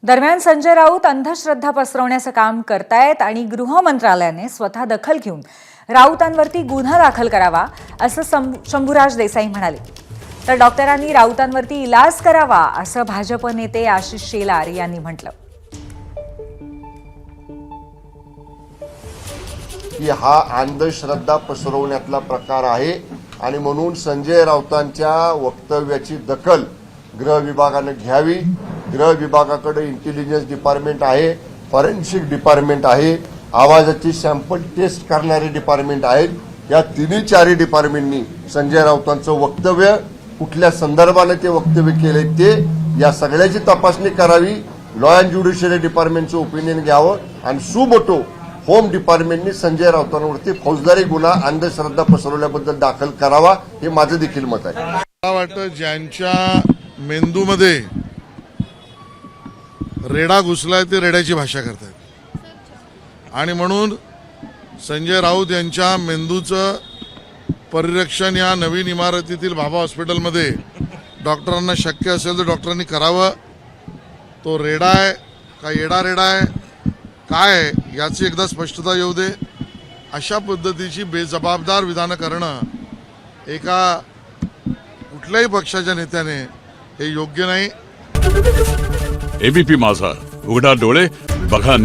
दरम्यान संजय राऊत अंधश्रद्धा पसरवण्याचं काम करतायत आणि गृह मंत्रालयाने स्वतः दखल घेऊन राऊतांवरती गुन्हा दाखल करावा असं शंभूराज देसाई म्हणाले। तर डॉक्टरांनी राऊतांवरती इलाज करावा असं भाजप नेते आशिष शेलार यांनी म्हटलं की हा अंधश्रद्धा पसरवण्यातला प्रकार आहे आणि म्हणून संजय राऊतांच्या वक्तव्याची दखल गृह विभागाने घ्यावी। गृह विभागाकडे इंटेलिजन्स डिपार्टमेंट आहे, फॉरेन्सिक डिपार्टमेंट आहे, आवाजाची सॅम्पल टेस्ट करणारे डिपार्टमेंट आहेत। या तिन्ही चारही डिपार्टमेंटनी संजय राऊतांचं वक्तव्य कुठल्या संदर्भाने ते वक्तव्य केले ते या सगळ्याची तपासणी करावी। लॉ अँड ज्युडिशियरी डिपार्टमेंटचं ओपिनियन घ्यावं आणि सुमोटो होम डिपार्टमेंटनी संजय राऊतांवरती फौजदारी गुन्हा अंधश्रद्धा पसरवल्याबद्दल दाखल करावा, हे माझं देखील मत आहे। मला वाटतं ज्यांच्या मेंदूमध्ये रेडा घुसलाय ते रेड्याची भाषा करतात आणि म्हणून संजय राऊत यांच्या मेंदूचं परिरक्षण या नवीन इमारतीतील भाभा हॉस्पिटलमध्ये डॉक्टरांना शक्य असेल तर डॉक्टरांनी करावं। तो रेडा आहे का येडा रेडा आहे काय याची एकदा स्पष्टता येऊ दे। अशा पद्धतीची बेजबाबदार विधानं करणं एका कुठल्याही पक्षाच्या नेत्याने हे योग्य नाही। एबीपी माझा, उघडा डोळे बघा।